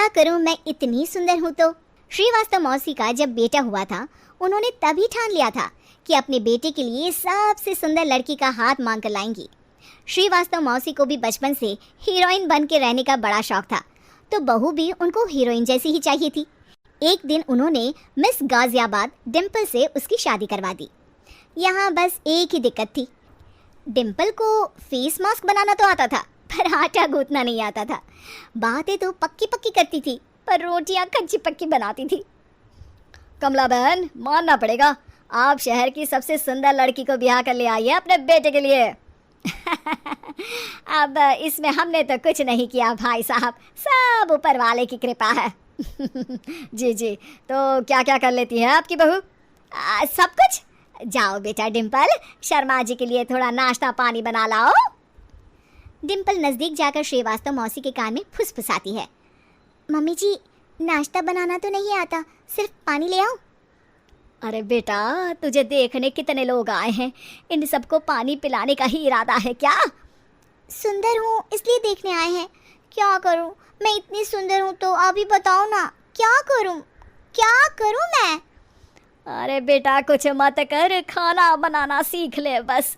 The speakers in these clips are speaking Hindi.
क्या करूं, मैं इतनी सुंदर हूं। तो श्रीवास्तव मौसी का जब बेटा हुआ था, उन्होंने तभी ठान लिया था कि अपने बेटे के लिए सबसे सुंदर लड़की का हाथ मांग कर लाएंगी। श्रीवास्तव मौसी को भी बचपन से हीरोइन बन के रहने का बड़ा शौक था, तो बहू भी उनको हीरोइन जैसी ही चाहिए थी। एक दिन उन्होंने मिस गाजियाबाद डिम्पल से उसकी शादी करवा दी। यहाँ बस एक ही दिक्कत थी, डिम्पल को फेस मास्क बनाना तो आता था, पर आटा गूंथना नहीं आता था। बातें तो पक्की पक्की करती थी, पर रोटियां कच्ची पक्की बनाती थी। कमला बहन, मानना पड़ेगा, आप शहर की सबसे सुंदर लड़की को ब्याह कर ले आई है अपने बेटे के लिए। अब इसमें हमने तो कुछ नहीं किया भाई साहब, सब ऊपर वाले की कृपा है। जी जी, तो क्या क्या कर लेती है आपकी बहू? सब कुछ। जाओ बेटा डिम्पल, शर्मा जी के लिए थोड़ा नाश्ता पानी बना लाओ। डिम्पल नज़दीक जाकर श्रीवास्तव मौसी के कान में फुसफुसाती है। मम्मी जी, नाश्ता बनाना तो नहीं आता, सिर्फ पानी ले आओ। अरे बेटा, तुझे देखने कितने लोग आए हैं, इन सबको पानी पिलाने का ही इरादा है क्या? सुंदर हूँ इसलिए देखने आए हैं। क्या करूँ, मैं इतनी सुंदर हूँ तो आप ही बताओ ना, क्या करूँ मैं? अरे बेटा, कुछ मत कर, खाना बनाना सीख ले बस।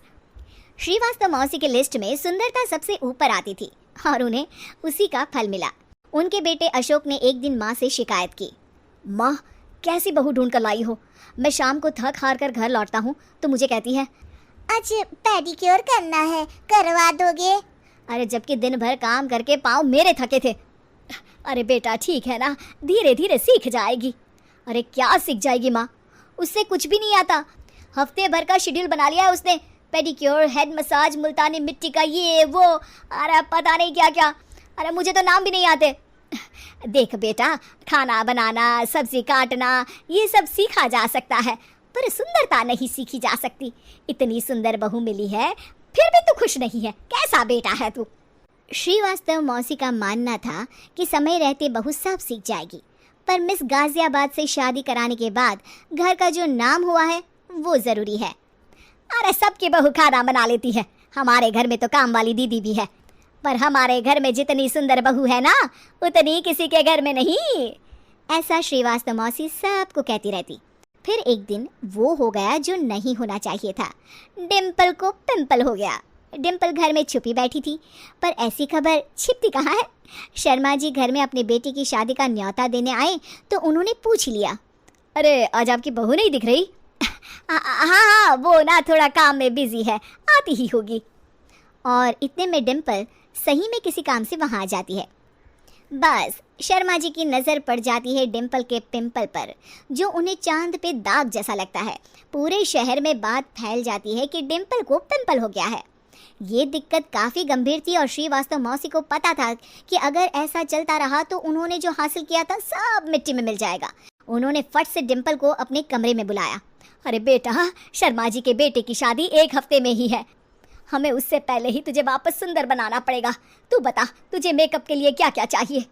श्रीवास्तव मौसी के लिस्ट में सुंदरता सबसे ऊपर आती थी और उन्हें उसी का फल मिला। उनके बेटे अशोक ने एक दिन माँ से शिकायत की। माँ, कैसी बहू ढूंढ कर लाई हो? मैं शाम को थक हार कर घर लौटता हूँ तो मुझे कहती है, आज पेडिक्योर करना है, करवा दोगे? अरे जबकि दिन भर काम करके पाँव मेरे थके थे। अरे बेटा ठीक है ना, धीरे धीरे सीख जाएगी। अरे क्या सीख जाएगी माँ, उससे कुछ भी नहीं आता। हफ्ते भर का शेड्यूल बना लिया है उसने, पेडिक्योर, हेड मसाज, मुल्तानी मिट्टी का ये वो, अरे पता नहीं क्या क्या। अरे मुझे तो नाम भी नहीं आते। देख बेटा, खाना बनाना, सब्जी काटना, ये सब सीखा जा सकता है, पर सुंदरता नहीं सीखी जा सकती। इतनी सुंदर बहू मिली है, फिर भी तू खुश नहीं है, कैसा बेटा है तू? श्रीवास्तव मौसी का मानना था कि समय रहते बहू सब सीख जाएगी, पर मिस गाजियाबाद से शादी कराने के बाद घर का जो नाम हुआ है वो ज़रूरी है। अरे सबकी बहू खाना बना लेती है, हमारे घर में तो काम वाली दीदी भी है, पर हमारे घर में जितनी सुंदर बहू है ना, उतनी किसी के घर में नहीं। ऐसा श्रीवास्तव मौसी सबको कहती रहती। फिर एक दिन वो हो गया जो नहीं होना चाहिए था, डिम्पल को पिंपल हो गया। डिम्पल घर में छुपी बैठी थी, पर ऐसी खबर छिपती कहाँ है। शर्मा जी घर में अपने बेटे की शादी का न्योता देने आए तो उन्होंने पूछ लिया, अरे आज आपकी बहू नहीं दिख रही? हाँ, वो ना थोड़ा काम में बिजी है, आती ही होगी। और इतने में डिम्पल सही में किसी काम से वहाँ आ जाती है। बस शर्मा जी की नज़र पड़ जाती है डिम्पल के पिंपल पर, जो उन्हें चांद पे दाग जैसा लगता है। पूरे शहर में बात फैल जाती है कि डिम्पल को पिंपल हो गया है। ये दिक्कत काफ़ी गंभीर थी और श्रीवास्तव मौसी को पता था कि अगर ऐसा चलता रहा तो उन्होंने जो हासिल किया था सब मिट्टी में मिल जाएगा। उन्होंने फट से डिम्पल को अपने कमरे में बुलाया। अरे बेटा, शर्मा जी के बेटे की शादी 1 हफ्ते में ही है, हमें उससे पहले ही तुझे वापस सुंदर बनाना पड़ेगा। तू बता, तुझे मेकअप के लिए क्या क्या चाहिए?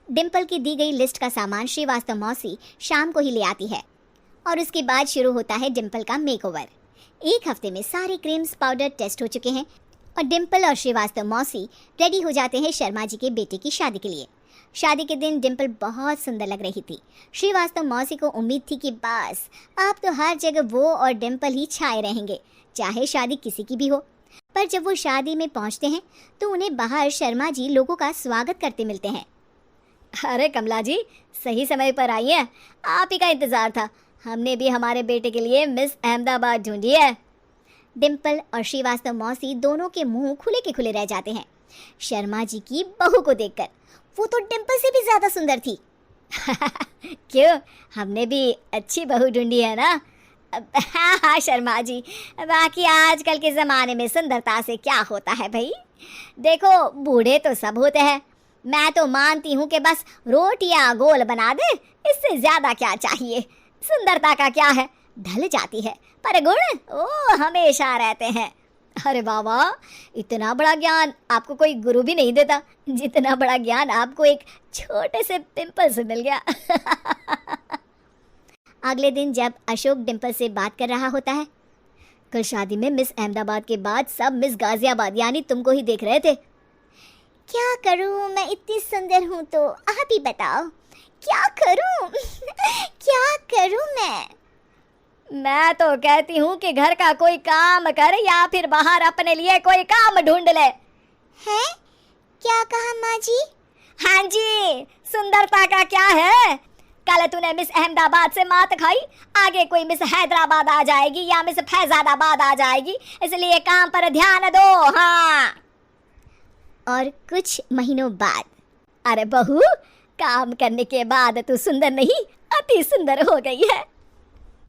डिम्पल की दी गई लिस्ट का सामान श्रीवास्तव मौसी शाम को ही ले आती है और उसके बाद शुरू होता है डिम्पल का मेकओवर। 1 हफ्ते में सारे क्रीम्स पाउडर टेस्ट हो चुके हैं और डिम्पल और श्रीवास्तव मौसी रेडी हो जाते हैं शर्मा जी के बेटे की शादी के लिए। शादी के दिन डिम्पल बहुत सुंदर लग रही थी। श्रीवास्तव मौसी को उम्मीद थी कि बस अब तो हर जगह वो और डिम्पल ही छाए रहेंगे, चाहे शादी किसी की भी हो। पर जब वो शादी में पहुंचते हैं तो उन्हें बाहर शर्मा जी लोगों का स्वागत करते मिलते हैं। अरे कमला जी, सही समय पर आई है, आप ही का इंतज़ार था। हमने भी हमारे बेटे के लिए मिस अहमदाबाद ढूंढी है। डिम्पल और श्रीवास्तव मौसी दोनों के मुंह खुले के खुले रह जाते हैं शर्मा जी की बहू को देखकर। वो तो डिम्पल से भी ज़्यादा सुंदर थी। क्यों, हमने भी अच्छी बहू ढूंढी है ना? हाँ शर्मा जी, बाकी आजकल के ज़माने में सुंदरता से क्या होता है भाई। देखो, बूढ़े तो सब होते हैं, मैं तो मानती हूँ कि बस रोटियाँ गोल बना दे, इससे ज़्यादा क्या चाहिए। सुंदरता का क्या है, ढल जाती है, पर गुण ओ हमेशा रहते हैं। अरे बाबा, इतना बड़ा ज्ञान आपको कोई गुरु भी नहीं देता, जितना बड़ा ज्ञान आपको एक छोटे से पिंपल से मिल गया। अगले दिन जब अशोक डिम्पल से बात कर रहा होता है, कल शादी में मिस अहमदाबाद के बाद सब मिस गाजियाबाद यानी तुमको ही देख रहे थे। क्या करूं, मैं इतनी सुंदर हूं तो। आप ही बताओ क्या करूं क्या करूं मैं तो कहती हूँ कि घर का कोई काम कर या फिर बाहर अपने लिए कोई काम ढूंढ ले। हैं? क्या कहा माँ जी? हाँ जी, सुंदरता का क्या है? कल तूने मिस अहमदाबाद से मात खाई, आगे कोई मिस हैदराबाद आ जाएगी या मिस फैजादाबाद आ जाएगी, इसलिए काम पर ध्यान दो। हाँ। और कुछ महीनों बाद, अरे बहू, काम करने के बाद तू सुंदर नहीं, अति सुंदर हो गई है।